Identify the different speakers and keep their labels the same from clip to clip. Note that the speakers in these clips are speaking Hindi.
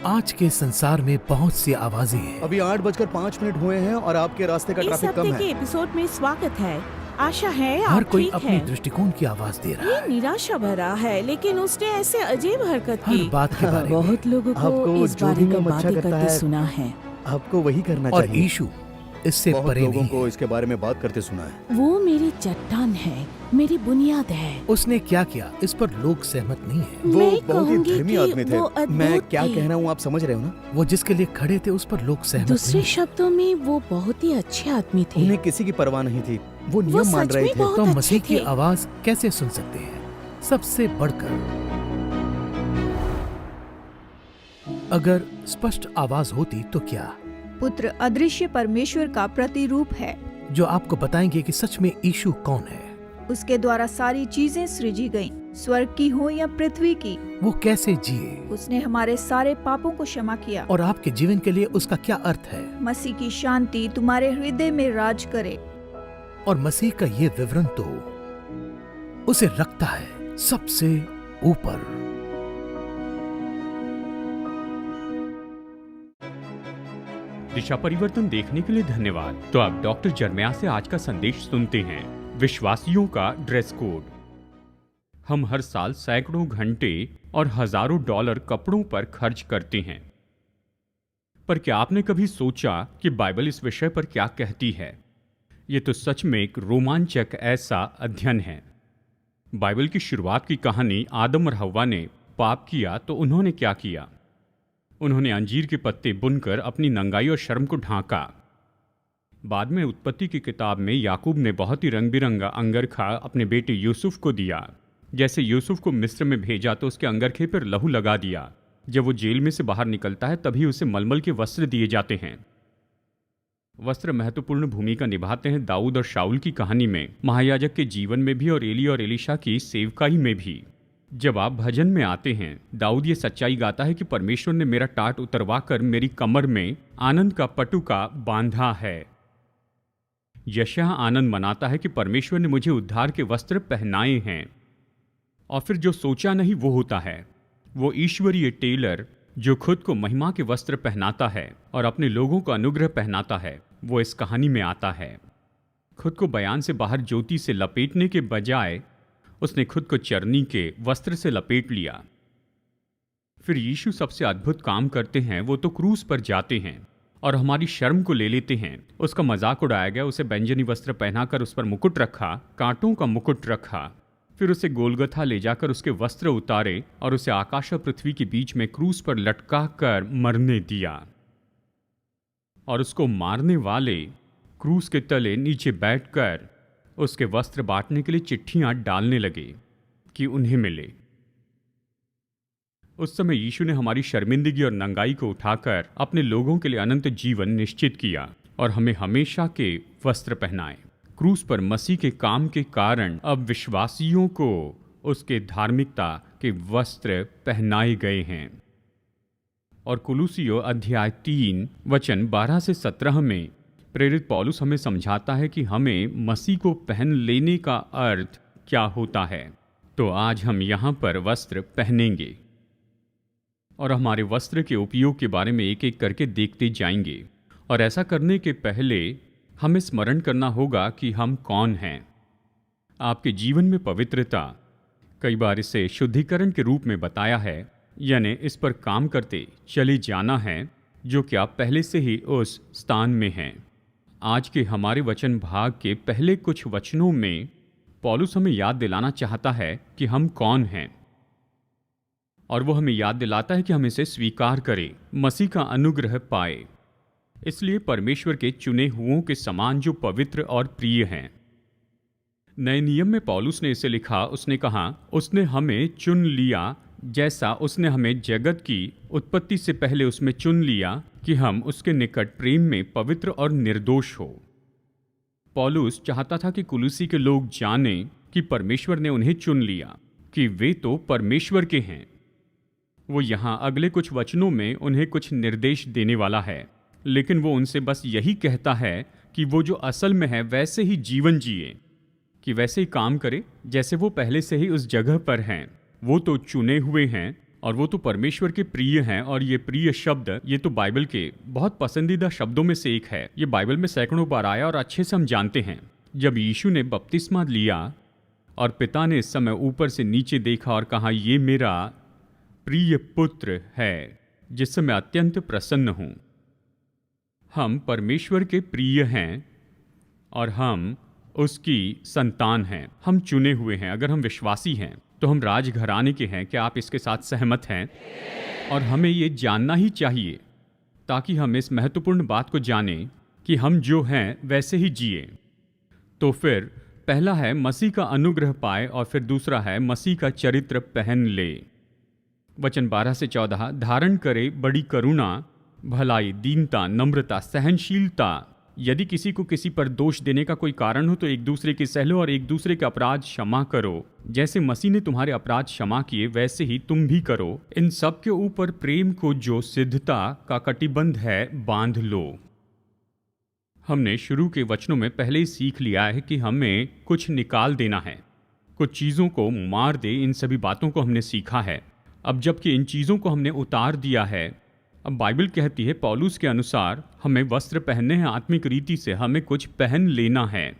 Speaker 1: आज के संसार में बहुत सी आवाजें हैं।
Speaker 2: अभी 8:05 हुए हैं और आपके रास्ते का
Speaker 3: इस
Speaker 2: ट्रैफिक
Speaker 3: हफ्ते
Speaker 2: कम
Speaker 3: के
Speaker 2: है।
Speaker 3: एपिसोड में स्वागत है। आशा है
Speaker 1: हर
Speaker 3: आप
Speaker 1: कोई
Speaker 3: ठीक
Speaker 1: अपनी
Speaker 3: हैं।
Speaker 1: दृष्टिकोण की आवाज दे रहा
Speaker 3: ये
Speaker 1: है,
Speaker 3: निराशा भरा है, लेकिन उसने ऐसे अजीब हरकत
Speaker 1: हर
Speaker 3: की।
Speaker 1: बात के बारे में।
Speaker 3: बहुत लोगों को
Speaker 2: आपको
Speaker 3: इस
Speaker 2: जो
Speaker 3: बारे
Speaker 2: भी
Speaker 3: में
Speaker 2: काम अच्छा
Speaker 3: बातें
Speaker 2: करता
Speaker 3: करते
Speaker 2: है,
Speaker 3: सुना है।
Speaker 2: आपको वही करना
Speaker 1: और
Speaker 2: चाहिए।
Speaker 1: यीशु इससे
Speaker 2: बहुत
Speaker 1: परे
Speaker 2: लोगों
Speaker 1: नहीं
Speaker 2: को
Speaker 1: है।
Speaker 2: इसके बारे में बात करते सुना है।
Speaker 3: वो मेरी चट्टान है, मेरी बुनियाद है।
Speaker 1: उसने क्या किया इस पर लोग सहमत नहीं है।
Speaker 2: वो
Speaker 3: मैं
Speaker 2: बहुत ही
Speaker 3: कहूंगी
Speaker 2: धर्मी
Speaker 3: कि
Speaker 2: आदमी थे।
Speaker 3: वो अद्भुत
Speaker 2: मैं क्या
Speaker 3: थे।
Speaker 2: कह रहा हूँ आप समझ रहे हो ना?
Speaker 1: वो जिसके लिए खड़े थे उस पर लोग सहमत
Speaker 3: दूसरे
Speaker 1: नहीं है।
Speaker 3: शब्दों में वो बहुत ही अच्छे आदमी थे।
Speaker 2: उन्हें किसी की परवाह नहीं थी। वो
Speaker 3: वो
Speaker 2: नियम मान
Speaker 3: सच
Speaker 2: रहे
Speaker 3: में
Speaker 2: थे।
Speaker 3: बहुत
Speaker 1: तो
Speaker 3: अच्छे
Speaker 1: मसीह की
Speaker 3: थे।
Speaker 1: आवाज कैसे सुन सकते हैं? सबसे बढ़कर अगर स्पष्ट आवाज होती तो क्या,
Speaker 4: पुत्र अदृश्य परमेश्वर का प्रतिरूप है।
Speaker 1: जो आपको बताएंगे कि सच में यीशु कौन है,
Speaker 4: उसके द्वारा सारी चीजें सृजी गईं, स्वर्ग की हो या पृथ्वी की।
Speaker 1: वो कैसे जिए
Speaker 4: उसने हमारे सारे पापों को क्षमा किया।
Speaker 1: और आपके जीवन के लिए उसका क्या अर्थ है।
Speaker 4: मसीह की शांति तुम्हारे हृदय में राज करे।
Speaker 1: और मसीह का ये विवरण तो उसे रखता है सबसे ऊपर।
Speaker 5: दिशा परिवर्तन देखने के लिए धन्यवाद। तो आप डॉक्टर जर्मया से आज का संदेश सुनते हैं। विश्वासियों का ड्रेस कोड। हम हर साल सैकड़ों घंटे और हजारों डॉलर कपड़ों पर खर्च करते हैं, पर क्या आपने कभी सोचा कि बाइबल इस विषय पर क्या कहती है? ये तो सच में एक रोमांचक ऐसा अध्ययन है। बाइबल की शुरुआत की कहानी, आदम और हव्वा ने पाप किया तो उन्होंने क्या किया? उन्होंने अंजीर के पत्ते बुनकर अपनी नंगाई और शर्म को ढांका। बाद में उत्पत्ति की किताब में याकूब ने बहुत ही रंग बिरंगा अंगरखा अपने बेटे यूसुफ को दिया। जैसे यूसुफ को मिस्र में भेजा तो उसके अंगरखे पर लहू लगा दिया। जब वो जेल में से बाहर निकलता है तभी उसे मलमल के वस्त्र दिए जाते हैं। वस्त्र महत्वपूर्ण भूमिका निभाते हैं दाऊद और शाऊल की कहानी में, महायाजक के जीवन में भी और एली और एलिशा की सेवकाई में भी। जब आप भजन में आते हैं, दाऊद ये सच्चाई गाता है कि परमेश्वर ने मेरा टाट उतरवा कर मेरी कमर में आनंद का पटुका बांधा है। यशायाह आनंद मनाता है कि परमेश्वर ने मुझे उद्धार के वस्त्र पहनाए हैं। और फिर जो सोचा नहीं वो होता है। वो ईश्वरीय टेलर जो खुद को महिमा के वस्त्र पहनाता है और अपने लोगों को अनुग्रह पहनाता है, वो इस कहानी में आता है। खुद को बयान से बाहर ज्योति से लपेटने के बजाय उसने खुद को चरनी के वस्त्र से लपेट लिया। फिर यीशु सबसे अद्भुत काम करते हैं, वो तो क्रूस पर जाते हैं और हमारी शर्म को ले लेते हैं। उसका मजाक उड़ाया गया, उसे बैंजनी वस्त्र पहनाकर उस पर मुकुट रखा, कांटों का मुकुट रखा। फिर उसे गोलगथा ले जाकर उसके वस्त्र उतारे और उसे आकाश और पृथ्वी के बीच में क्रूस पर लटका कर मरने दिया। और उसको मारने वाले क्रूस के तले नीचे बैठकर उसके वस्त्र बांटने के लिए चिट्ठियां डालने लगे कि उन्हें मिले। उस समय यीशु ने हमारी शर्मिंदगी और नंगाई को उठाकर अपने लोगों के लिए अनंत जीवन निश्चित किया और हमें हमेशा के वस्त्र पहनाए। क्रूस पर मसीह के काम के कारण अब विश्वासियों को उसके धार्मिकता के वस्त्र पहनाए गए हैं। और कुलुसियों अध्याय 3 वचन 12 से 17 में प्रेरित पौलुस हमें समझाता है कि हमें मसीह को पहन लेने का अर्थ क्या होता है। तो आज हम यहाँ पर वस्त्र पहनेंगे और हमारे वस्त्र के उपयोग के बारे में एक एक करके देखते जाएंगे। और ऐसा करने के पहले हमें स्मरण करना होगा कि हम कौन हैं। आपके जीवन में पवित्रता, कई बार इसे शुद्धिकरण के रूप में बताया है, यानी इस पर काम करते चले जाना है जो कि आप पहले से ही उस स्थान में हैं। आज के हमारे वचन भाग के पहले कुछ वचनों में पौलुस हमें याद दिलाना चाहता है कि हम कौन हैं, और वो हमें याद दिलाता है कि हम इसे स्वीकार करें, मसीह का अनुग्रह पाए। इसलिए परमेश्वर के चुने हुओं के समान जो पवित्र और प्रिय हैं। नए नियम में पौलुस ने इसे लिखा, उसने कहा, उसने हमें चुन लिया जैसा उसने हमें जगत की उत्पत्ति से पहले उसमें चुन लिया कि हम उसके निकट प्रेम में पवित्र और निर्दोष हो। पौलुस चाहता था कि कुलुसी के लोग जानें कि परमेश्वर ने उन्हें चुन लिया, कि वे तो परमेश्वर के हैं। वो यहाँ अगले कुछ वचनों में उन्हें कुछ निर्देश देने वाला है, लेकिन वो उनसे बस यही कहता है कि वो जो असल में है वैसे ही जीवन जिए, कि वैसे ही काम करे जैसे वो पहले से ही उस जगह पर हैं। वो तो चुने हुए हैं, और वो तो परमेश्वर के प्रिय हैं। और ये प्रिय शब्द, ये तो बाइबल के बहुत पसंदीदा शब्दों में से एक है। ये बाइबल में सैकड़ों बार आया और अच्छे से हम जानते हैं। जब यीशु ने बपतिस्मा लिया और पिता ने इस समय ऊपर से नीचे देखा और कहा, ये मेरा प्रिय पुत्र है जिससे मैं अत्यंत प्रसन्न हूं। हम परमेश्वर के प्रिय हैं और हम उसकी संतान हैं। हम चुने हुए हैं। अगर हम विश्वासी हैं तो हम राजघराने के हैं। क्या आप इसके साथ सहमत हैं? और हमें ये जानना ही चाहिए ताकि हम इस महत्वपूर्ण बात को जानें कि हम जो हैं वैसे ही जिए। तो फिर पहला है मसीह का अनुग्रह पाए और फिर दूसरा है मसीह का चरित्र पहन ले। वचन 12 से 14, धारण करे बड़ी करुणा, भलाई, दीनता, नम्रता, सहनशीलता। यदि किसी को किसी पर दोष देने का कोई कारण हो तो एक दूसरे के सह लो और एक दूसरे के अपराध क्षमा करो। जैसे मसीह ने तुम्हारे अपराध क्षमा किए वैसे ही तुम भी करो। इन सब के ऊपर प्रेम को जो सिद्धता का कटिबंध है बांध लो। हमने शुरू के वचनों में पहले ही सीख लिया है कि हमें कुछ निकाल देना है, कुछ चीज़ों को मार दे। इन सभी बातों को हमने सीखा है। अब जबकि इन चीज़ों को हमने उतार दिया है, अब बाइबल कहती है पौलुस के अनुसार हमें वस्त्र पहनने हैं। आत्मिक रीति से हमें कुछ पहन लेना है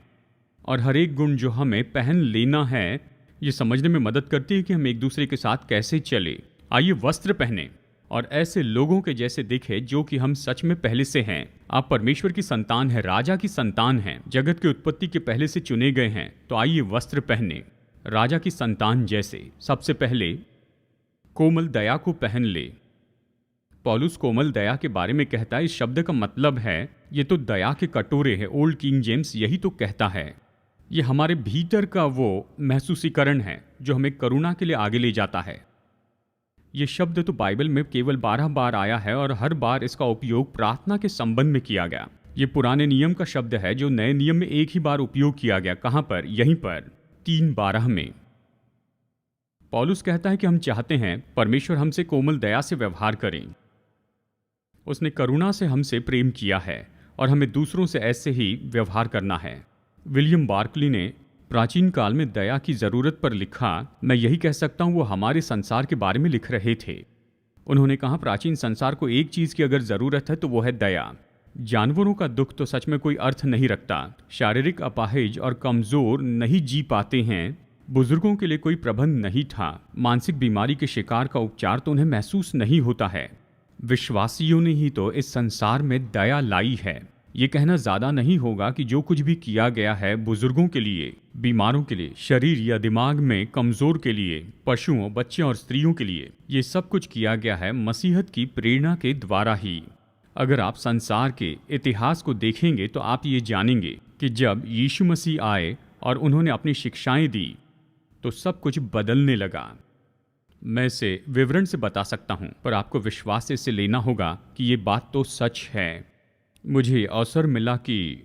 Speaker 5: और हर एक गुण जो हमें पहन लेना है ये समझने में मदद करती है कि हम एक दूसरे के साथ कैसे चले। आइए वस्त्र पहने और ऐसे लोगों के जैसे दिखे जो कि हम सच में पहले से हैं। आप परमेश्वर की संतान हैं, राजा की संतान हैं, जगत की उत्पत्ति के पहले से चुने गए हैं। तो आइए वस्त्र पहने राजा की संतान जैसे। सबसे पहले कोमल दया को पहन ले। पौलुस कोमल दया के बारे में कहता है। इस शब्द का मतलब है ये तो दया के कटोरे है। ओल्ड किंग जेम्स यही तो कहता है। ये हमारे भीतर का वो महसूसीकरण है जो हमें करुणा के लिए आगे ले जाता है। ये शब्द तो बाइबल में केवल 12 बार आया है और हर बार इसका उपयोग प्रार्थना के संबंध में किया गया। ये पुराने नियम का शब्द है जो नए नियम में एक ही बार उपयोग किया गया। कहाँ पर? यहीं पर 3:12 में। पौलुस कहता है कि हम चाहते हैं परमेश्वर हमसे कोमल दया से व्यवहार करें। उसने करुणा से हमसे प्रेम किया है और हमें दूसरों से ऐसे ही व्यवहार करना है। विलियम बार्कली ने प्राचीन काल में दया की ज़रूरत पर लिखा। मैं यही कह सकता हूँ वो हमारे संसार के बारे में लिख रहे थे। उन्होंने कहा प्राचीन संसार को एक चीज़ की अगर ज़रूरत है तो वो है दया। जानवरों का दुख तो सच में कोई अर्थ नहीं रखता। शारीरिक अपाहिज और कमज़ोर नहीं जी पाते हैं। बुजुर्गों के लिए कोई प्रबंध नहीं था। मानसिक बीमारी के शिकार का उपचार तो उन्हें महसूस नहीं होता है। विश्वासियों ने ही तो इस संसार में दया लाई है। ये कहना ज़्यादा नहीं होगा कि जो कुछ भी किया गया है बुजुर्गों के लिए, बीमारों के लिए, शरीर या दिमाग में कमज़ोर के लिए, पशुओं, बच्चों और स्त्रियों के लिए, ये सब कुछ किया गया है मसीहत की प्रेरणा के द्वारा ही। अगर आप संसार के इतिहास को देखेंगे तो आप ये जानेंगे कि जब यीशु मसीह आए और उन्होंने अपनी शिक्षाएं दी तो सब कुछ बदलने लगा। मैं इसे विवरण से बता सकता हूं, पर आपको विश्वास से इसे लेना होगा कि ये बात तो सच है। मुझे अवसर मिला कि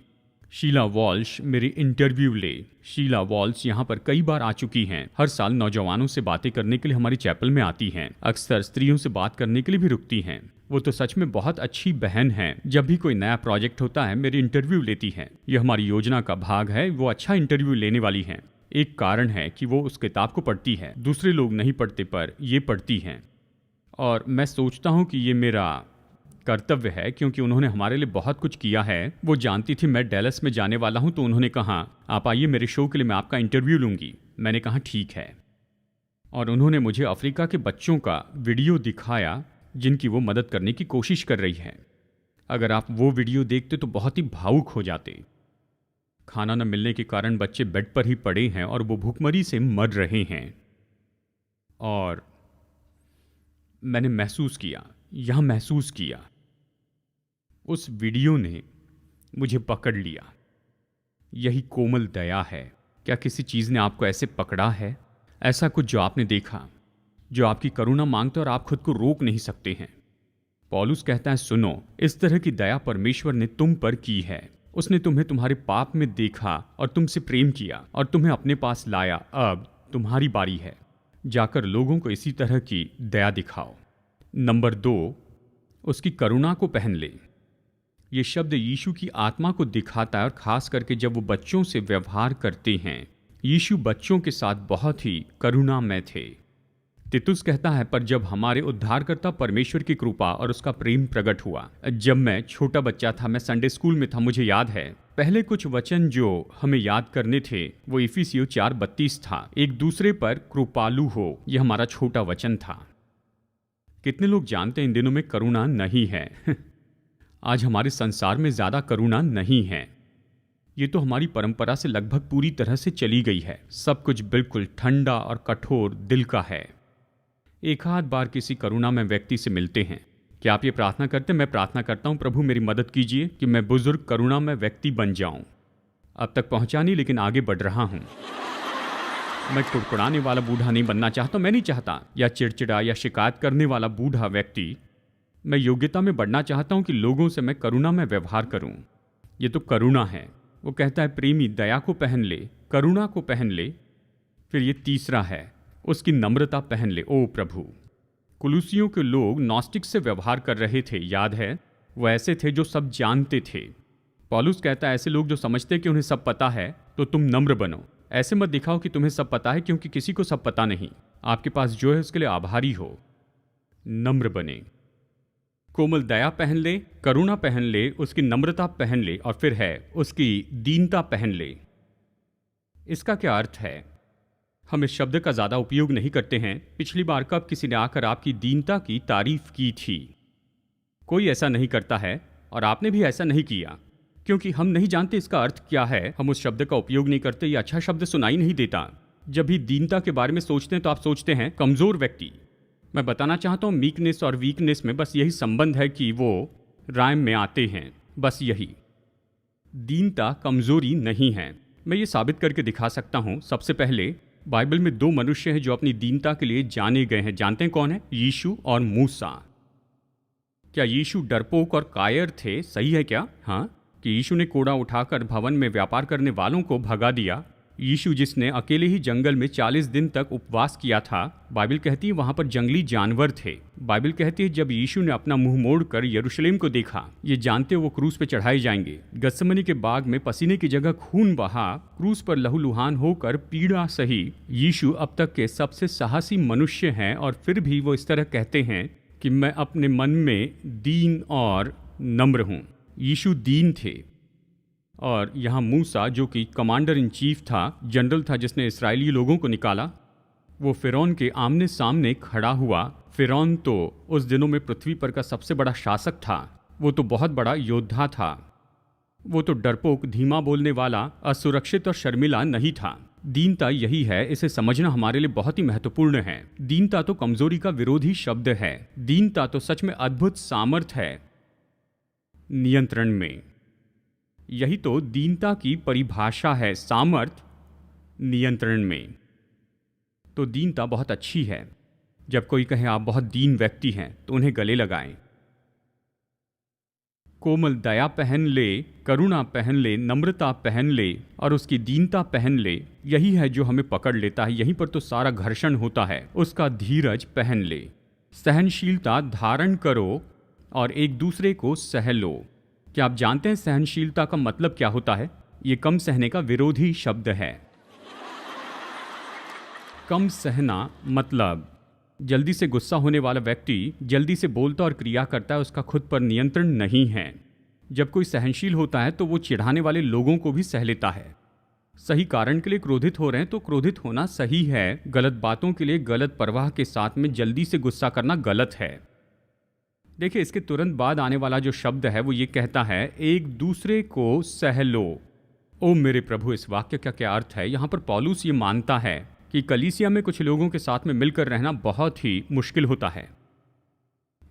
Speaker 5: शीला वॉल्श मेरी इंटरव्यू ले। शीला वॉल्श यहाँ पर कई बार आ चुकी हैं। हर साल नौजवानों से बातें करने के लिए हमारी चैपल में आती हैं। अक्सर स्त्रियों से बात करने के लिए भी रुकती हैं। वो तो सच में बहुत अच्छी बहन हैं। जब भी कोई नया प्रोजेक्ट होता है मेरी इंटरव्यू लेती हैं। यह हमारी योजना का भाग है। वो अच्छा इंटरव्यू लेने वाली हैं। एक कारण है कि वो उस किताब को पढ़ती है। दूसरे लोग नहीं पढ़ते पर ये पढ़ती हैं और मैं सोचता हूँ कि ये मेरा कर्तव्य है क्योंकि उन्होंने हमारे लिए बहुत कुछ किया है। वो जानती थी मैं डैलस में जाने वाला हूँ तो उन्होंने कहा आप आइए मेरे शो के लिए, मैं आपका इंटरव्यू लूँगी। मैंने कहा ठीक है। और उन्होंने मुझे अफ्रीका के बच्चों का वीडियो दिखाया जिनकी वो मदद करने की कोशिश कर रही है। अगर आप वो वीडियो देखते तो बहुत ही भावुक हो जाते। खाना न मिलने के कारण बच्चे बेड पर ही पड़े हैं और वो भूखमरी से मर रहे हैं। और मैंने महसूस किया उस वीडियो ने मुझे पकड़ लिया। यही कोमल दया है। क्या किसी चीज़ ने आपको ऐसे पकड़ा है? ऐसा कुछ जो आपने देखा, जो आपकी करुणा मांगता और आप खुद को रोक नहीं सकते हैं? पौलुस कहता है सुनो, इस तरह की दया परमेश्वर ने तुम पर की है। उसने तुम्हें तुम्हारे पाप में देखा और तुमसे प्रेम किया और तुम्हें अपने पास लाया। अब तुम्हारी बारी है, जाकर लोगों को इसी तरह की दया दिखाओ। नंबर 2, उसकी करुणा को पहन ले। ये शब्द यीशु की आत्मा को दिखाता है और खास करके जब वो बच्चों से व्यवहार करते हैं। यीशु बच्चों के साथ बहुत ही करुणामय थे। तितुस कहता है, पर जब हमारे उद्धारकर्ता परमेश्वर की कृपा और उसका प्रेम प्रकट हुआ, जब मैं छोटा बच्चा था, मैं संडे स्कूल में था, मुझे याद है पहले कुछ वचन जो हमें याद करने थे वो इफिसियों 4:32 था। एक दूसरे पर कृपालु हो, यह हमारा छोटा वचन था। कितने लोग जानते हैं इन दिनों में करुणा नहीं है। आज हमारे संसार में ज्यादा करुणा नहीं है। ये तो हमारी परंपरा से लगभग पूरी तरह से चली गई है। सब कुछ बिल्कुल ठंडा और कठोर दिल का है। एक आध बार किसी करुणामय व्यक्ति से मिलते हैं। क्या आप ये प्रार्थना करते हैं? मैं प्रार्थना करता हूं, प्रभु मेरी मदद कीजिए कि मैं बुजुर्ग करुणामय व्यक्ति बन जाऊं। अब तक पहुंचा नहीं, लेकिन आगे बढ़ रहा हूं। मैं कुड़कुड़ाने वाला बूढ़ा नहीं बनना चाहता, मैं नहीं चाहता, या चिड़चिड़ा या शिकायत करने वाला बूढ़ा व्यक्ति। मैं योग्यता में बढ़ना चाहता हूं कि लोगों से मैं करुणा में व्यवहार करूं। ये तो करुणा है। वो कहता है प्रेमी दया को पहन ले, करुणा को पहन ले। फिर ये तीसरा है, उसकी नम्रता पहन ले। ओ प्रभु, कुलुसियों के लोग नॉस्टिक से व्यवहार कर रहे थे, याद है? वो ऐसे थे जो सब जानते थे। पौलुस कहता है ऐसे लोग जो समझते कि उन्हें सब पता है, तो तुम नम्र बनो। ऐसे मत दिखाओ कि तुम्हें सब पता है, क्योंकि किसी को सब पता नहीं। आपके पास जो है उसके लिए आभारी हो। नम्र बने। कोमल दया पहन ले, करुणा पहन ले, उसकी नम्रता पहन ले, और फिर है उसकी दीनता पहन ले। इसका क्या अर्थ है? हम इस शब्द का ज्यादा उपयोग नहीं करते हैं। पिछली बार कब किसी ने आकर आपकी दीनता की तारीफ की थी? कोई ऐसा नहीं करता है, और आपने भी ऐसा नहीं किया, क्योंकि हम नहीं जानते इसका अर्थ क्या है। हम उस शब्द का उपयोग नहीं करते। ये अच्छा शब्द सुनाई नहीं देता। जब भी दीनता के बारे में सोचते हैं तो आप सोचते हैं कमजोर व्यक्ति। मैं बताना चाहता हूं मीकनेस और वीकनेस में बस यही संबंध है कि वो राइम में आते हैं, बस यही। दीनता कमजोरी नहीं है। मैं ये साबित करके दिखा सकता हूं। सबसे पहले बाइबल में दो मनुष्य हैं जो अपनी दीनता के लिए जाने गए हैं। जानते हैं कौन है? यीशु और मूसा। क्या यीशु डरपोक और कायर थे? सही है क्या? हाँ, कि यीशु ने कोड़ा उठाकर भवन में व्यापार करने वालों को भगा दिया। यीशु जिसने अकेले ही जंगल में 40 दिन तक उपवास किया था। बाइबल कहती है वहां पर जंगली जानवर थे। बाइबल कहती है जब यीशु ने अपना मुंह मोड़कर यरूशलेम को देखा, ये जानते वो क्रूस पे चढ़ाए जाएंगे। गत्समनी के बाग में पसीने की जगह खून बहा, क्रूस पर लहूलुहान होकर पीड़ा सही। यीशु अब तक के सबसे साहसी मनुष्य हैं, और फिर भी वो इस तरह कहते हैं कि मैं अपने मन में दीन और नम्र हूं। यीशु दीन थे। और यहाँ मूसा जो कि कमांडर इन चीफ था, जनरल था जिसने इस्राएली लोगों को निकाला, वो फिरौन के आमने सामने खड़ा हुआ। फिरौन तो उस दिनों में पृथ्वी पर का सबसे बड़ा शासक था। वो तो बहुत बड़ा योद्धा था। वो तो डरपोक, धीमा बोलने वाला, असुरक्षित और शर्मिला नहीं था। दीनता यही है। इसे समझना हमारे लिए बहुत ही महत्वपूर्ण है। दीनता तो कमजोरी का विरोधी शब्द है। दीनता तो सच में अद्भुत सामर्थ है नियंत्रण में। यही तो दीनता की परिभाषा है, सामर्थ नियंत्रण में। तो दीनता बहुत अच्छी है। जब कोई कहे आप बहुत दीन व्यक्ति हैं तो उन्हें गले लगाएं। कोमल दया पहन ले, करुणा पहन ले, नम्रता पहन ले और उसकी दीनता पहन ले। यही है जो हमें पकड़ लेता है। यहीं पर तो सारा घर्षण होता है। उसका धीरज पहन ले, सहनशीलता धारण करो और एक दूसरे को सह लो। क्या आप जानते हैं सहनशीलता का मतलब क्या होता है? ये कम सहने का विरोधी शब्द है। कम सहना मतलब जल्दी से गुस्सा होने वाला व्यक्ति जल्दी से बोलता और क्रिया करता है, उसका खुद पर नियंत्रण नहीं है। जब कोई सहनशील होता है तो वो चिढ़ाने वाले लोगों को भी सह लेता है। सही कारण के लिए क्रोधित हो रहे हैं तो क्रोधित होना सही है। गलत बातों के लिए गलत परवाह के साथ में जल्दी से गुस्सा करना गलत है। देखिए, इसके तुरंत बाद आने वाला जो शब्द है वो ये कहता है एक दूसरे को सह लो। ओ मेरे प्रभु, इस वाक्य का क्या अर्थ है? यहाँ पर पौलुस ये मानता है कि कलीसिया में कुछ लोगों के साथ में मिलकर रहना बहुत ही मुश्किल होता है।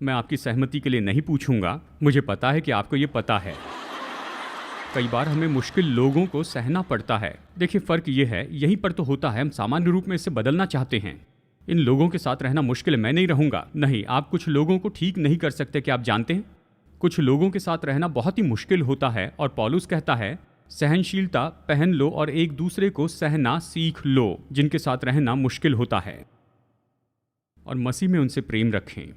Speaker 5: मैं आपकी सहमति के लिए नहीं पूछूंगा, मुझे पता है कि आपको ये पता है। कई बार हमें मुश्किल लोगों को सहना पड़ता है। देखिए, फर्क ये है, यहीं पर तो होता है हम सामान्य रूप में इसे बदलना चाहते हैं। इन लोगों के साथ रहना मुश्किल है, मैं नहीं रहूंगा। नहीं, आप कुछ लोगों को ठीक नहीं कर सकते। क्या आप जानते हैं? कुछ लोगों के साथ रहना बहुत ही मुश्किल होता है, और पौलुस कहता है सहनशीलता पहन लो और एक दूसरे को सहना सीख लो जिनके साथ रहना मुश्किल होता है, और मसीह में उनसे प्रेम रखें।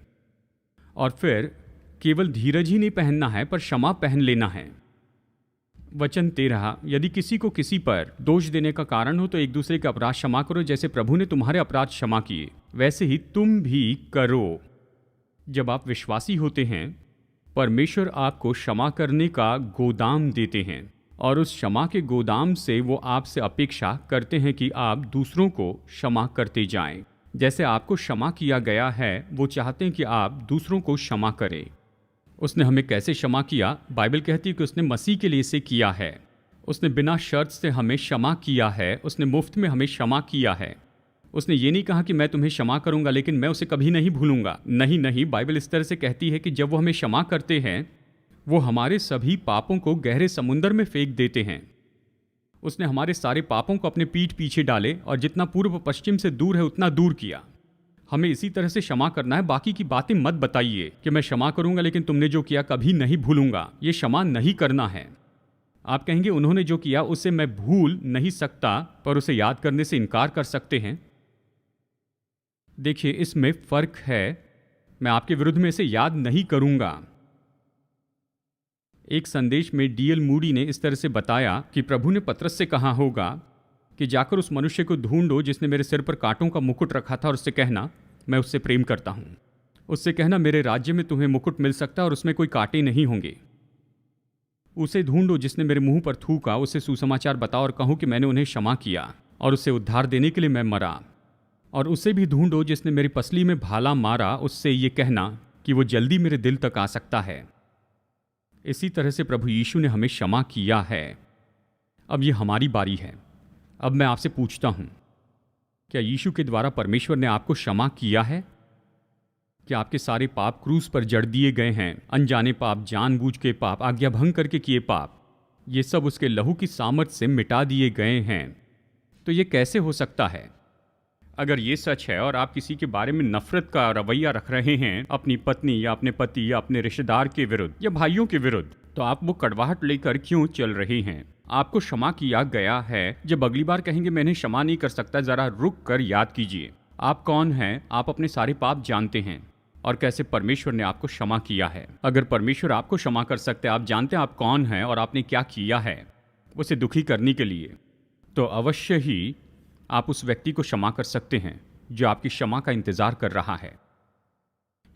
Speaker 5: और फिर केवल धीरज ही नहीं पहनना है, पर क्षमा पहन लेना है। वचन 13, यदि किसी को किसी पर दोष देने का कारण हो तो एक दूसरे के अपराध क्षमा करो, जैसे प्रभु ने तुम्हारे अपराध क्षमा किए वैसे ही तुम भी करो। जब आप विश्वासी होते हैं, परमेश्वर आपको क्षमा करने का गोदाम देते हैं और उस क्षमा के गोदाम से वो आपसे अपेक्षा करते हैं कि आप दूसरों को क्षमा करते जाएं। जैसे आपको क्षमा किया गया है, वो चाहते हैं कि आप दूसरों को क्षमा करें। उसने हमें कैसे क्षमा किया? बाइबल कहती है कि उसने मसीह के लिए इसे किया है। उसने बिना शर्त से हमें क्षमा किया है। उसने मुफ्त में हमें क्षमा किया है। उसने ये नहीं कहा कि मैं तुम्हें क्षमा करूंगा लेकिन मैं उसे कभी नहीं भूलूंगा। नहीं नहीं, बाइबल इस तरह से कहती है कि जब वो हमें क्षमा करते हैं, वो हमारे सभी पापों को गहरे समुंदर में फेंक देते हैं। उसने हमारे सारे पापों को अपने पीठ पीछे डाले और जितना पूर्व पश्चिम से दूर है उतना दूर किया। हमें इसी तरह से क्षमा करना है। बाकी की बातें मत बताइए कि मैं क्षमा करूंगा लेकिन तुमने जो किया कभी नहीं भूलूंगा। ये क्षमा नहीं करना है। आप कहेंगे उन्होंने जो किया उसे मैं भूल नहीं सकता, पर उसे याद करने से इनकार कर सकते हैं। देखिए, इसमें फर्क है। मैं आपके विरुद्ध में इसे याद नहीं करूंगा। एक संदेश में डीएल मूडी ने इस तरह से बताया कि प्रभु ने पतरस से कहा होगा कि जाकर उस मनुष्य को ढूंढो जिसने मेरे सिर पर कांटों का मुकुट रखा था और उससे कहना मैं उससे प्रेम करता हूं। उससे कहना मेरे राज्य में तुम्हें मुकुट मिल सकता है और उसमें कोई कांटे नहीं होंगे। उसे ढूंढो जिसने मेरे मुंह पर थूका, उसे सुसमाचार बताओ और कहो कि मैंने उन्हें क्षमा किया और उसे उद्धार देने के लिए मैं मरा। और उसे भी ढूंढो जिसने मेरी पसली में भाला मारा, उससे ये कहना कि वो जल्दी मेरे दिल तक आ सकता है। इसी तरह से प्रभु यीशु ने हमें क्षमा किया है। अब ये हमारी बारी है। अब मैं आपसे पूछता हूं, क्या यीशु के द्वारा परमेश्वर ने आपको क्षमा किया है? क्या आपके सारे पाप क्रूस पर जड़ दिए गए हैं? अनजाने पाप, जानबूझ के पाप, आज्ञा भंग करके किए पाप, ये सब उसके लहू की सामर्थ्य से मिटा दिए गए हैं। तो ये कैसे हो सकता है? अगर ये सच है और आप किसी के बारे में नफरत का रवैया रख रहे हैं, अपनी पत्नी या अपने पति या अपने रिश्तेदार के विरुद्ध या भाइयों के विरुद्ध, तो आप वो कड़वाहट लेकर क्यों चल रहे हैं? आपको क्षमा किया गया है। जब अगली बार कहेंगे मैंने क्षमा नहीं कर सकता, जरा रुक कर याद कीजिए आप कौन हैं। आप अपने सारे पाप जानते हैं और कैसे परमेश्वर ने आपको क्षमा किया है। अगर परमेश्वर आपको क्षमा कर सकते, आप जानते हैं आप कौन हैं और आपने क्या किया है उसे दुखी करने के लिए, तो अवश्य ही आप उस व्यक्ति को क्षमा कर सकते हैं जो आपकी क्षमा का इंतजार कर रहा है।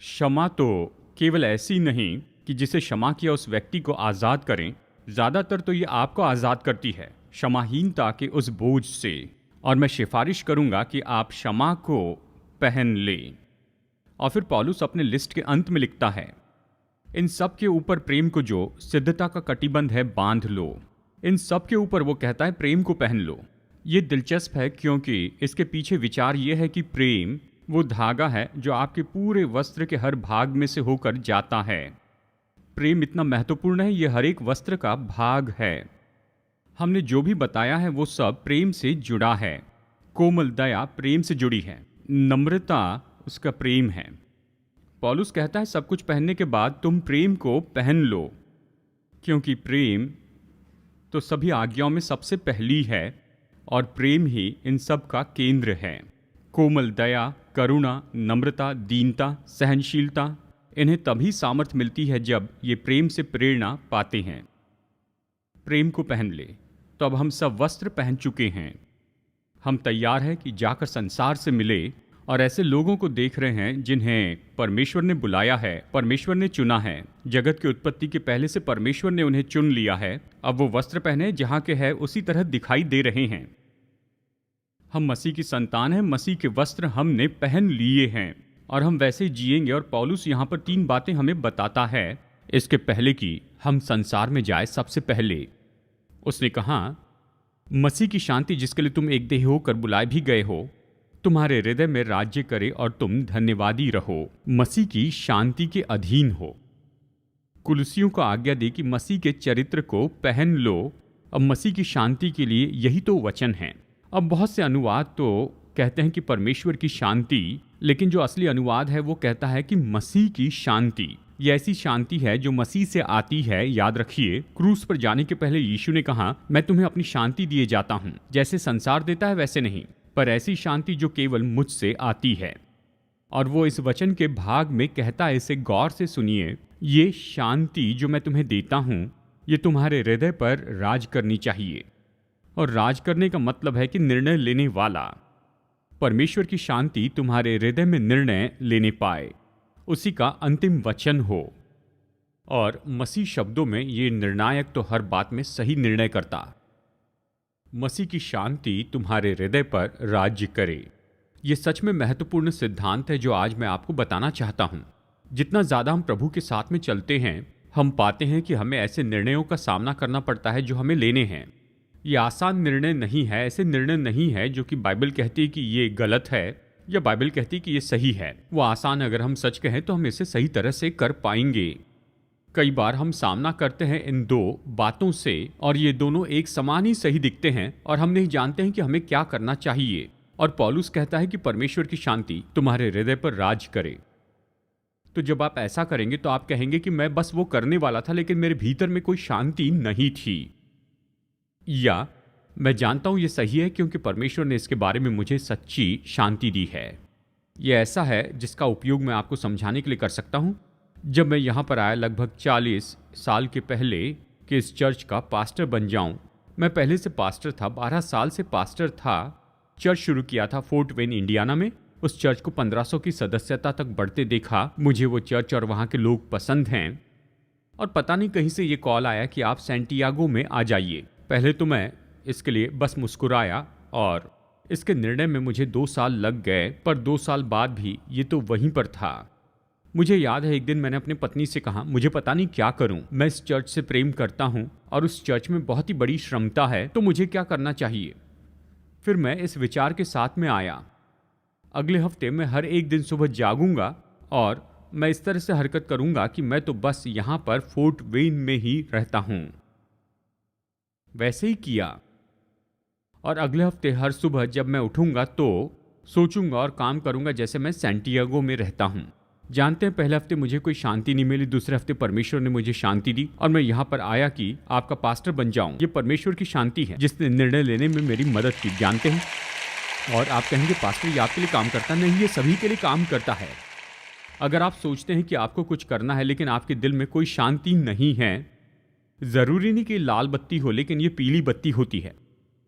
Speaker 5: क्षमा तो केवल ऐसी नहीं कि जिसे क्षमा किया उस व्यक्ति को आज़ाद करें, ज़्यादातर तो ये आपको आज़ाद करती है क्षमाहीनता के उस बोझ से। और मैं सिफारिश करूंगा कि आप क्षमा को पहन लें। और फिर पौलुस अपने लिस्ट के अंत में लिखता है, इन सब के ऊपर प्रेम को जो सिद्धता का कटिबंध है बांध लो। इन सब के ऊपर वो कहता है प्रेम को पहन लो। ये दिलचस्प है क्योंकि इसके पीछे विचार ये है कि प्रेम वो धागा है जो आपके पूरे वस्त्र के हर भाग में से होकर जाता है। प्रेम इतना महत्वपूर्ण है, ये हर एक वस्त्र का भाग है। हमने जो भी बताया है वो सब प्रेम से जुड़ा है। कोमल दया प्रेम से जुड़ी है, नम्रता उसका प्रेम है। पौलुस कहता है सब कुछ पहनने के बाद तुम प्रेम को पहन लो, क्योंकि प्रेम तो सभी आज्ञाओं में सबसे पहली है और प्रेम ही इन सब का केंद्र है। कोमल दया, करुणा, नम्रता, दीनता, सहनशीलता, इन्हें तभी सामर्थ्य मिलती है जब ये प्रेम से प्रेरणा पाते हैं। प्रेम को पहन ले, तो अब हम सब वस्त्र पहन चुके हैं। हम तैयार हैं कि जाकर संसार से मिले और ऐसे लोगों को देख रहे हैं जिन्हें परमेश्वर ने बुलाया है, परमेश्वर ने चुना है। जगत की उत्पत्ति के पहले से परमेश्वर ने उन्हें चुन लिया है। अब वो वस्त्र पहने जहाँ के है उसी तरह दिखाई दे रहे हैं। हम मसीह की संतान हैं, मसीह के वस्त्र हमने पहन लिए हैं और हम वैसे जिएंगे। और पौलुस यहाँ पर 3 बातें हमें बताता है इसके पहले कि हम संसार में जाए। सबसे पहले उसने कहा मसीह की शांति जिसके लिए तुम एक देह होकर बुलाए भी गए हो, तुम्हारे हृदय में राज्य करे और तुम धन्यवादी रहो। मसीह की शांति के अधीन हो। कुलुसियों को आज्ञा दे कि मसीह के चरित्र को पहन लो। अब मसीह की शांति के लिए यही तो वचन है। अब बहुत से अनुवाद तो कहते हैं कि परमेश्वर की शांति, लेकिन जो असली अनुवाद है वो कहता है कि मसीह की शांति। यह ऐसी शांति है जो मसीह से आती है। याद रखिए, क्रूस पर जाने के पहले यीशु ने कहा मैं तुम्हें अपनी शांति दिए जाता हूँ, जैसे संसार देता है वैसे नहीं, पर ऐसी शांति जो केवल मुझसे आती है। और वो इस वचन के भाग में कहता है, इसे गौर से सुनिए, ये शांति जो मैं तुम्हें देता हूँ ये तुम्हारे हृदय पर राज करनी चाहिए। और राज करने का मतलब है कि निर्णय लेने वाला। परमेश्वर की शांति तुम्हारे हृदय में निर्णय लेने पाए, उसी का अंतिम वचन हो। और मसीह शब्दों में ये निर्णायक तो हर बात में सही निर्णय करता। मसीह की शांति तुम्हारे हृदय पर राज्य करे। ये सच में महत्वपूर्ण सिद्धांत है जो आज मैं आपको बताना चाहता हूं। जितना ज्यादा हम प्रभु के साथ में चलते हैं, हम पाते हैं कि हमें ऐसे निर्णयों का सामना करना पड़ता है जो हमें लेने हैं। ये आसान निर्णय नहीं है, ऐसे निर्णय नहीं है जो कि बाइबल कहती है कि ये गलत है या बाइबल कहती है कि ये सही है। वो आसान अगर हम सच कहें तो हम इसे सही तरह से कर पाएंगे। कई बार हम सामना करते हैं इन दो बातों से और ये दोनों एक समान ही सही दिखते हैं और हम नहीं जानते हैं कि हमें क्या करना चाहिए। और पौलुस कहता है कि परमेश्वर की शांति तुम्हारे हृदय पर राज करे। तो जब आप ऐसा करेंगे तो आप कहेंगे कि मैं बस वो करने वाला था लेकिन मेरे भीतर में कोई शांति नहीं थी। या मैं जानता हूं ये सही है क्योंकि परमेश्वर ने इसके बारे में मुझे सच्ची शांति दी है। ये ऐसा है जिसका उपयोग मैं आपको समझाने के लिए कर सकता हूं। जब मैं यहाँ पर आया लगभग 40 साल के पहले कि इस चर्च का पास्टर बन जाऊं, मैं पहले से पास्टर था, 12 साल से पास्टर था। चर्च शुरू किया था फोर्ट वेन इंडियाना में। उस चर्च को 1500 की सदस्यता तक बढ़ते देखा। मुझे वो चर्च और वहाँ के लोग पसंद हैं। और पता नहीं कहीं से ये कॉल आया कि आप सैंटियागो में आ जाइए। पहले तो मैं इसके लिए बस मुस्कुराया और इसके निर्णय में मुझे 2 साल लग गए, पर 2 साल बाद भी ये तो वहीं पर था। मुझे याद है एक दिन मैंने अपनी पत्नी से कहा, मुझे पता नहीं क्या करूं, मैं इस चर्च से प्रेम करता हूं और उस चर्च में बहुत ही बड़ी श्रमता है, तो मुझे क्या करना चाहिए। फिर मैं इस विचार के साथ में आया, अगले हफ्ते मैं हर एक दिन सुबह जागूंगा और मैं इस तरह से हरकत करूंगा कि मैं तो बस यहां पर फोर्ट वेन में ही रहता हूं। वैसे ही किया और अगले हफ्ते हर सुबह जब मैं उठूंगा तो सोचूंगा और काम करूंगा जैसे मैं सैंटियागो में रहता हूं। जानते हैं पहले हफ्ते मुझे कोई शांति नहीं मिली, दूसरे हफ्ते परमेश्वर ने मुझे शांति दी और मैं यहाँ पर आया कि आपका पास्टर बन जाऊं। ये परमेश्वर की शांति है जिसने निर्णय लेने में मेरी मदद की। जानते हैं, और आप कहेंगे पास्टर ये आपके लिए काम करता नहीं, ये सभी के लिए काम करता है। अगर आप सोचते हैं कि आपको कुछ करना है लेकिन आपके दिल में कोई शांति नहीं है, जरूरी नहीं कि लाल बत्ती हो, लेकिन ये पीली बत्ती होती है।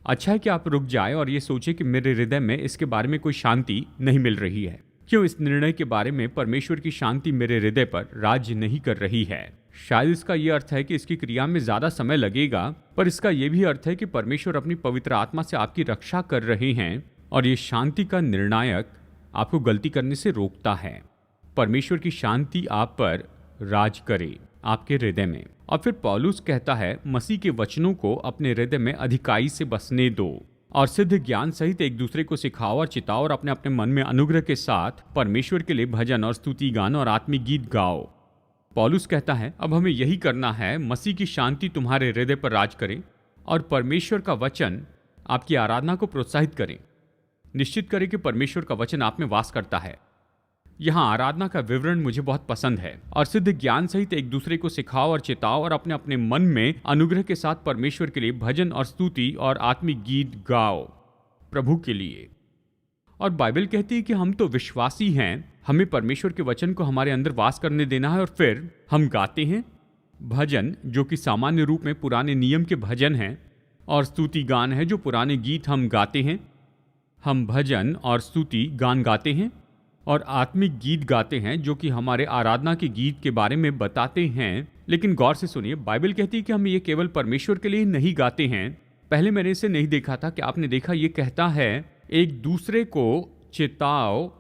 Speaker 5: अच्छा है कि आप रुक जाए और ये सोचे कि मेरे हृदय में इसके बारे में कोई शांति नहीं मिल रही है। क्यों इस निर्णय के बारे में परमेश्वर की शांति मेरे हृदय पर राज्य नहीं कर रही है। शायद इसका यह अर्थ है कि इसकी क्रिया में ज्यादा समय लगेगा, पर इसका यह भी अर्थ है कि परमेश्वर अपनी पवित्र आत्मा से आपकी रक्षा कर रहे हैं और ये शांति का निर्णायक आपको गलती करने से रोकता है। परमेश्वर की शांति आप पर राज करे आपके हृदय में। और फिर पौलुस कहता है, मसीह के वचनों को अपने हृदय में अधिकाई से बसने दो और सिद्ध ज्ञान सहित एक दूसरे को सिखाओ और चिताओ और अपने अपने मन में अनुग्रह के साथ परमेश्वर के लिए भजन और स्तुति गान और आत्मिक गीत गाओ। पौलुस कहता है अब हमें यही करना है, मसीह की शांति तुम्हारे हृदय पर राज करे और परमेश्वर का वचन आपकी आराधना को प्रोत्साहित करे। निश्चित करें कि परमेश्वर का वचन आप में वास करता है। यहाँ आराधना का विवरण मुझे बहुत पसंद है। और सिद्ध ज्ञान सहित एक दूसरे को सिखाओ और चिताओ और अपने अपने मन में अनुग्रह के साथ परमेश्वर के लिए भजन और स्तुति और आत्मिक गीत गाओ प्रभु के लिए। और बाइबल कहती है कि हम तो विश्वासी हैं, हमें परमेश्वर के वचन को हमारे अंदर वास करने देना है और फिर हम गाते हैं भजन जो कि सामान्य रूप में पुराने नियम के भजन हैं, और स्तुति गान है जो पुराने गीत हम गाते हैं। हम भजन और स्तुति गान गाते हैं और आत्मिक गीत गाते हैं जो कि हमारे आराधना के गीत के बारे में बताते हैं। लेकिन गौर से सुनिए, बाइबल कहती है कि हम ये केवल परमेश्वर के लिए नहीं गाते हैं। पहले मैंने इसे नहीं देखा था कि आपने देखा, ये कहता है एक दूसरे को चिताओ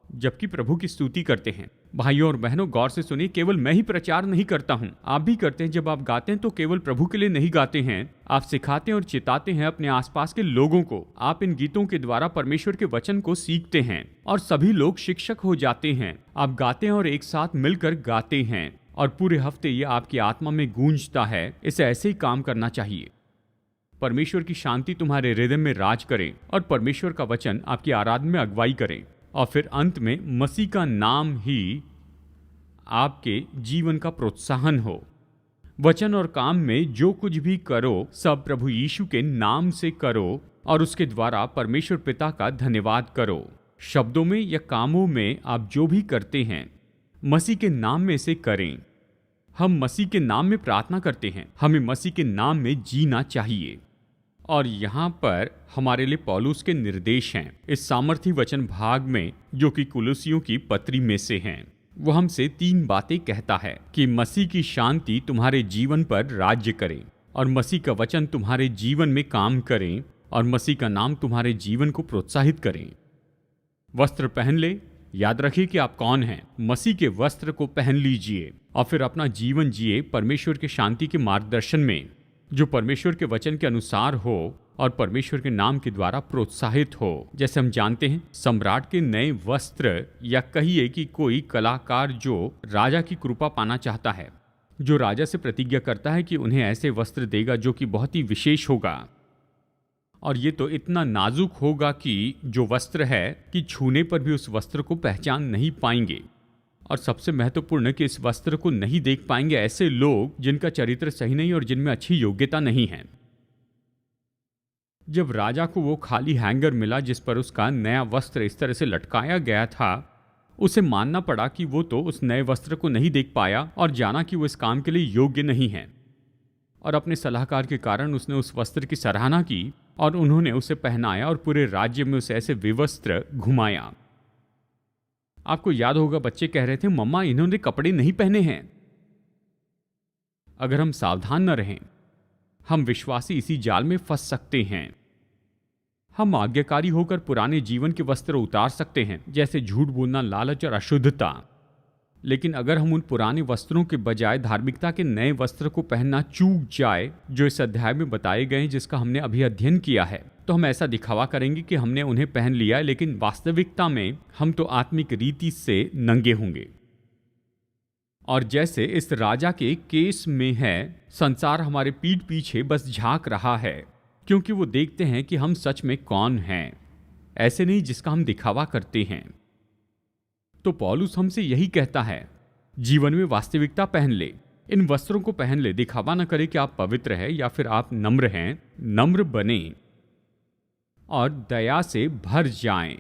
Speaker 5: जबकि प्रभु की स्तुति करते हैं। भाइयों और बहनों गौर से सुनिए, केवल मैं ही प्रचार नहीं करता हूँ, आप भी करते हैं। जब आप गाते हैं तो केवल प्रभु के लिए नहीं गाते हैं, आप सिखाते हैं और चिताते हैं अपने आसपास के लोगों को। आप इन गीतों के द्वारा परमेश्वर के वचन को सीखते हैं और सभी लोग शिक्षक हो जाते हैं। आप गाते हैं और एक साथ मिलकर गाते हैं और पूरे हफ्ते ये आपकी आत्मा में गूंजता है। इसे ऐसे ही काम करना चाहिए। परमेश्वर की शांति तुम्हारे हृदय में राज करे और परमेश्वर का वचन आपकी आराधना में अगुवाई करे और फिर अंत में मसीह का नाम ही आपके जीवन का प्रोत्साहन हो। वचन और काम में जो कुछ भी करो सब प्रभु यीशु के नाम से करो और उसके द्वारा परमेश्वर पिता का धन्यवाद करो। शब्दों में या कामों में आप जो भी करते हैं मसीह के नाम में से करें। हम मसीह के नाम में प्रार्थना करते हैं, हमें मसीह के नाम में जीना चाहिए। और यहाँ पर हमारे लिए पौलुस के निर्देश हैं इस सामर्थी वचन भाग में, जो कि कुलुसियों की पत्री में से हैं। वो हमसे 3 बातें कहता है कि मसीह की शांति तुम्हारे जीवन पर राज्य करे, और मसीह का वचन तुम्हारे जीवन में काम करें, और मसीह का नाम तुम्हारे जीवन को प्रोत्साहित करें। वस्त्र पहन ले, याद रखिए कि आप कौन हैं। मसीह के वस्त्र को पहन लीजिए और फिर अपना जीवन जिए परमेश्वर के शांति के मार्गदर्शन में, जो परमेश्वर के वचन के अनुसार हो और परमेश्वर के नाम के द्वारा प्रोत्साहित हो। जैसे हम जानते हैं, सम्राट के नए वस्त्र, या कहिए कि कोई कलाकार जो राजा की कृपा पाना चाहता है, जो राजा से प्रतिज्ञा करता है कि उन्हें ऐसे वस्त्र देगा जो कि बहुत ही विशेष होगा, और ये तो इतना नाजुक होगा कि जो वस्त्र है कि छूने पर भी उस वस्त्र को पहचान नहीं पाएंगे। और सबसे महत्वपूर्ण कि इस वस्त्र को नहीं देख पाएंगे ऐसे लोग जिनका चरित्र सही नहीं और जिनमें अच्छी योग्यता नहीं है। जब राजा को वो खाली हैंगर मिला जिस पर उसका नया वस्त्र इस तरह से लटकाया गया था, उसे मानना पड़ा कि वो तो उस नए वस्त्र को नहीं देख पाया और जाना कि वो इस काम के लिए योग्य नहीं है। और अपने सलाहकार के कारण उसने उस वस्त्र की सराहना की और उन्होंने उसे पहनाया और पूरे राज्य में उसे ऐसे विवस्त्र घुमाया। आपको याद होगा, बच्चे कह रहे थे, मम्मा इन्होंने कपड़े नहीं पहने हैं। अगर हम सावधान न रहें, हम विश्वासी इसी जाल में फंस सकते हैं। हम आज्ञाकारी होकर पुराने जीवन के वस्त्र उतार सकते हैं, जैसे झूठ बोलना, लालच और अशुद्धता। लेकिन अगर हम उन पुराने वस्त्रों के बजाय धार्मिकता के नए वस्त्र को पहनना चूक जाए, जो इस अध्याय में बताए गए हैं, जिसका हमने अभी अध्ययन किया है, तो हम ऐसा दिखावा करेंगे कि हमने उन्हें पहन लिया है, लेकिन वास्तविकता में हम तो आत्मिक रीति से नंगे होंगे। और जैसे इस राजा के केस में है, संसार हमारे पीठ पीछे बस झांक रहा है, क्योंकि वो देखते हैं कि हम सच में कौन हैं, ऐसे नहीं जिसका हम दिखावा करते हैं। तो पौलुस हमसे यही कहता है, जीवन में वास्तविकता पहन ले, इन वस्त्रों को पहन ले। दिखावा न करे कि आप पवित्र हैं या फिर आप नम्र हैं। नम्र बने और दया से भर जाएं।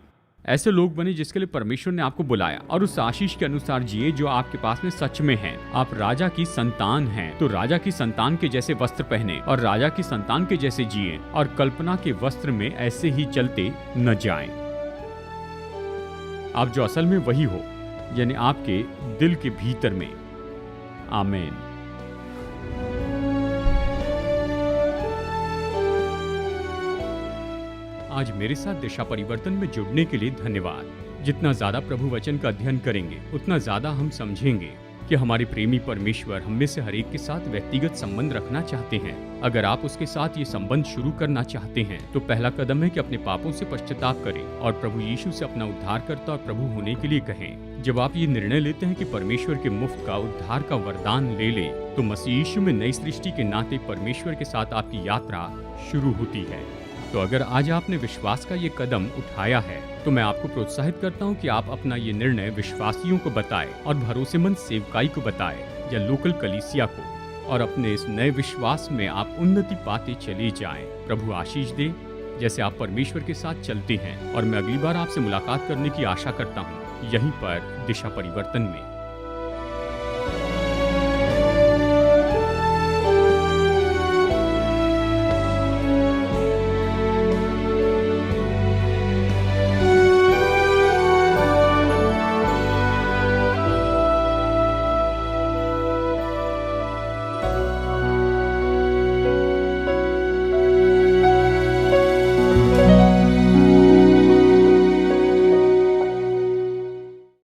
Speaker 5: ऐसे लोग बने जिसके लिए परमेश्वर ने आपको बुलाया, और उस आशीष के अनुसार जिए जो आपके पास में सच में है। आप राजा की संतान हैं, तो राजा की संतान के जैसे वस्त्र पहने और राजा की संतान के जैसे जिए, और कल्पना के वस्त्र में ऐसे ही चलते न जाएं। आप जो असल में वही हो, यानी आपके दिल के भीतर में। आमीन। आज मेरे साथ दिशा परिवर्तन में जुड़ने के लिए धन्यवाद। जितना ज्यादा प्रभु वचन का अध्ययन करेंगे, उतना ज्यादा हम समझेंगे कि हमारे प्रेमी परमेश्वर हम में से हर एक के साथ व्यक्तिगत संबंध रखना चाहते हैं। अगर आप उसके साथ ये संबंध शुरू करना चाहते हैं, तो पहला कदम है कि अपने पापों से पश्चाताप करें और प्रभु यीशु से अपना उद्धारकर्ता और प्रभु होने के लिए कहें। जब आप ये निर्णय लेते हैं कि परमेश्वर के मुफ्त का उद्धार का वरदान ले ले, तो मसीह यीशु में नई सृष्टि के नाते परमेश्वर के साथ आपकी यात्रा शुरू होती है। तो अगर आज आपने विश्वास का ये कदम उठाया है, तो मैं आपको प्रोत्साहित करता हूँ कि आप अपना ये निर्णय विश्वासियों को बताएं और भरोसेमंद सेवकाई को बताएं या लोकल कलीसिया को, और अपने इस नए विश्वास में आप उन्नति पाते चले जाएं। प्रभु आशीष दे जैसे आप परमेश्वर के साथ चलते हैं। और मैं अगली बार आपसे मुलाकात करने की आशा करता हूँ, यहीं पर दिशा परिवर्तन में।